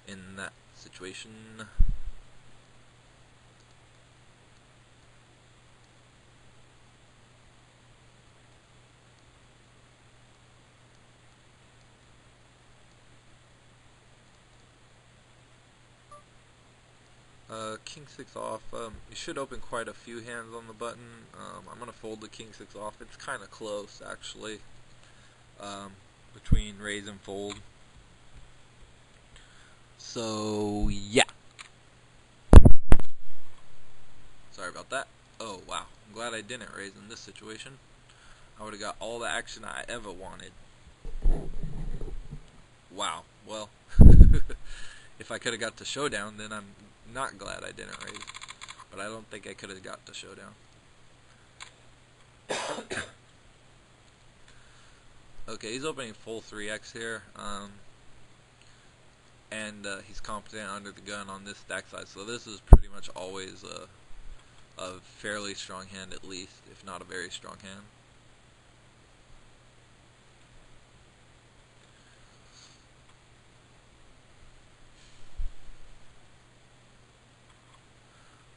in that situation. King 6 off. You should open quite a few hands on the button. I'm going to fold the King 6 off. It's kind of close, actually, between raise and fold. So, yeah. Sorry about that. Oh, wow. I'm glad I didn't raise in this situation. I would have got all the action I ever wanted. Wow. Well, if I could have got to showdown, then I'm not glad I didn't raise. But I don't think I could have got to showdown. Okay, he's opening full 3x here. And he's competent under the gun on this stack size. So this is pretty much always a fairly strong hand at least, if not a very strong hand.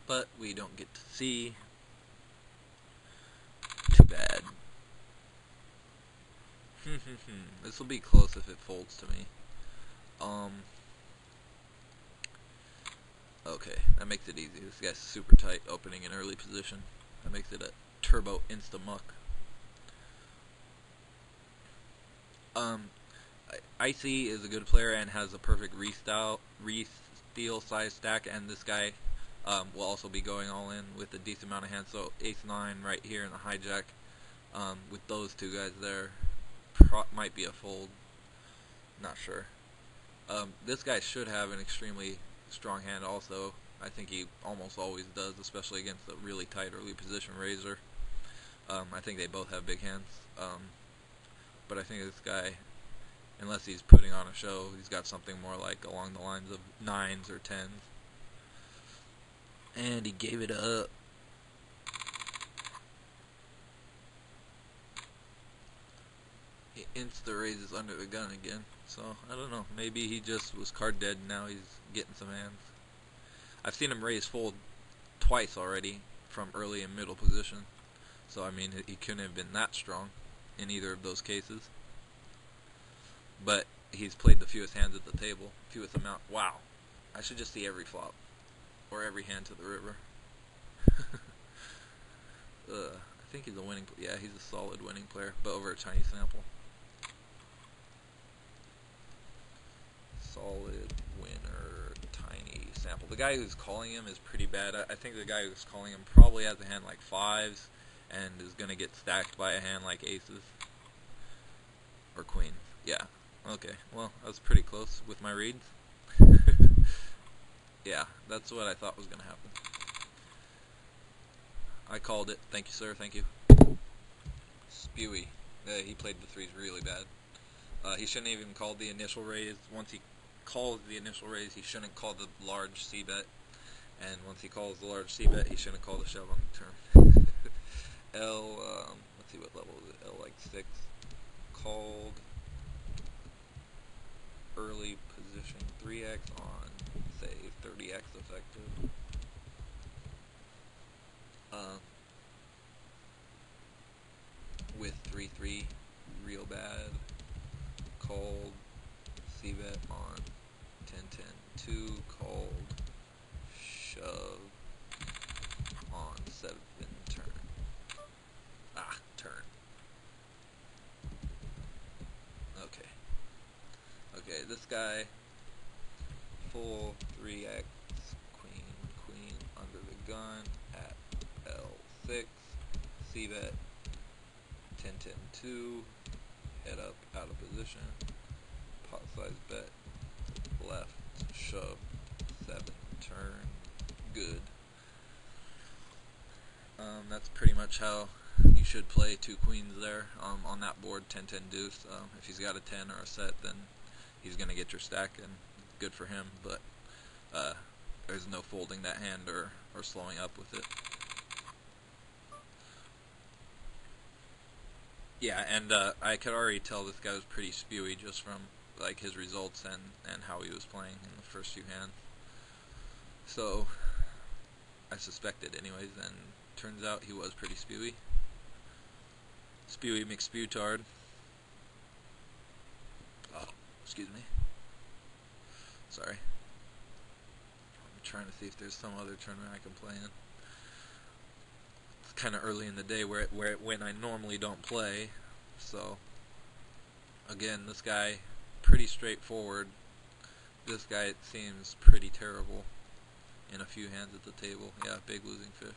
But we don't get to see. Too bad. This will be close if it folds to me. Okay, that makes it easy. This guy's super tight, opening in early position. That makes it a turbo insta-muck. Icy is a good player and has a perfect re-steal size stack, and this guy will also be going all in with a decent amount of hands. So ace-9 right here in the hijack, with those two guys there, might be a fold. Not sure. This guy should have an extremely strong hand also. I think he almost always does, especially against a really tight early position raiser. I think they both have big hands. But I think this guy, unless he's putting on a show, he's got something more like along the lines of 9s or 10s. And he gave it up. He insta raises under the gun again. So, I don't know. Maybe he just was card dead and now he's getting some hands. I've seen him raise fold twice already from early and middle position. So, I mean, he couldn't have been that strong in either of those cases. But he's played the fewest hands at the table. Fewest amount. Wow. I should just see every flop. Or every hand to the river. I think he's a winning player. Yeah, he's a solid winning player, but over a tiny sample. Solid winner, tiny sample. The guy who's calling him is pretty bad. I think the guy who's calling him probably has a hand like 5s and is going to get stacked by a hand like aces. Or queens. Yeah. Okay. Well, I was pretty close with my reads. Yeah, that's what I thought was going to happen. I called it. Thank you, sir. Thank you. Spewy. He played the 3s really bad. He shouldn't have even called the initial raise. Once he calls the initial raise, he shouldn't call the large c-bet. And once he calls the large c-bet, he shouldn't call the shove on the turn. Let's see what level is it. L like 6. Called early position 3x on, say, 30x effective. With 3-3 real bad. Called c-bet on 10-10-2. Called shove on 7 turn. Turn. Okay. Okay, this guy, full 3x, queen under the gun at L6, c-bet, 10-10-2, head up, out of position, pot size bet, left, shove, 7, turn, good. That's pretty much how you should play 2 queens there on that board, 10-10 deuce. If he's got a 10 or a set, then he's going to get your stack, and good for him, but there's no folding that hand or slowing up with it. Yeah, and I could already tell this guy was pretty spewy just from like his results and how he was playing in the first few hands. So I suspected anyways, and turns out he was pretty spewy. Spewy McSpewtard. Oh, excuse me. Sorry. I'm trying to see if there's some other tournament I can play in. It's kind of early in the day when I normally don't play. So again, this guy, pretty straightforward. This guy seems pretty terrible in a few hands at the table. Yeah, big losing fish.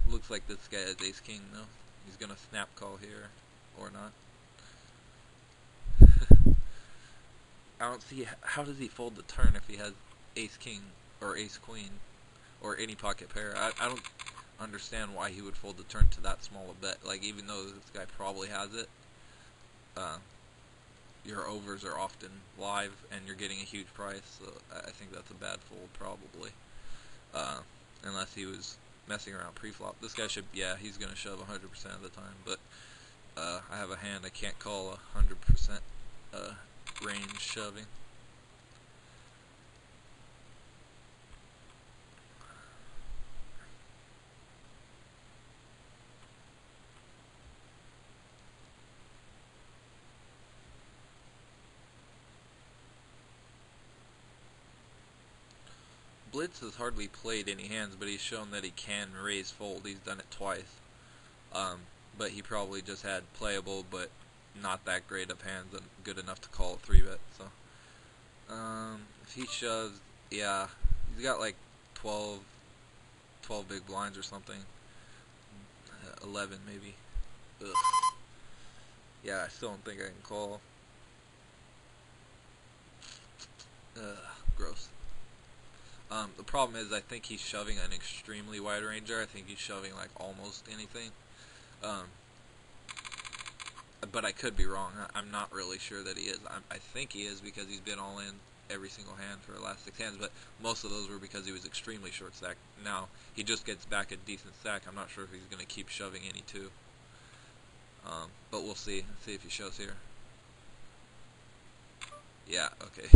Looks like this guy has ace king though. He's gonna snap call here, or not. I don't see how does he fold the turn if he has ace king or ace queen or any pocket pair. I don't understand why he would fold the turn to that small a bet. Like, even though this guy probably has it, your overs are often live and you're getting a huge price. So I think that's a bad fold probably, unless he was messing around pre-flop. This guy should, yeah, he's gonna shove 100% of the time. But I have a hand I can't call 100% range shoving. Blitz has hardly played any hands, but he's shown that he can raise fold. He's done it twice. But he probably just had playable but not that great of hands and good enough to call a 3-bet. So if he shoves, yeah, he's got like 12 big blinds or something. 11 maybe. Ugh. Yeah, I still don't think I can call. Gross. The problem is I think he's shoving an extremely wide ranger. I think he's shoving like almost anything. But I could be wrong. I'm not really sure that he is. I think he is because he's been all in every single hand for the last 6 hands, but most of those were because he was extremely short stacked. Now, he just gets back a decent stack. I'm not sure if he's going to keep shoving any too. But we'll see. Let's see if he shows here. Yeah, okay.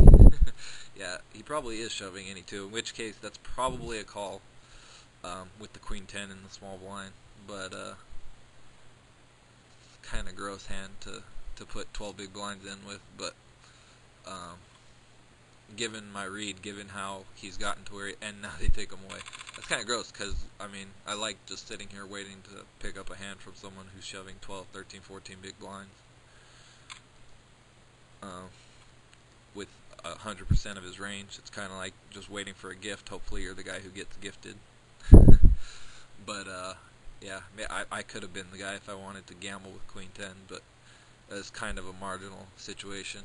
Yeah, he probably is shoving any two, in which case that's probably a call with the queen 10 in the small blind. But kind of gross hand to put 12 big blinds in with. But given my read, given how he's gotten to where and now they take him away, that's kind of gross because, I mean, I like just sitting here waiting to pick up a hand from someone who's shoving 12, 13, 14 big blinds. With 100% of his range. It's kind of like just waiting for a gift. Hopefully you're the guy who gets gifted. But yeah, I could have been the guy if I wanted to gamble with queen 10, but it's kind of a marginal situation.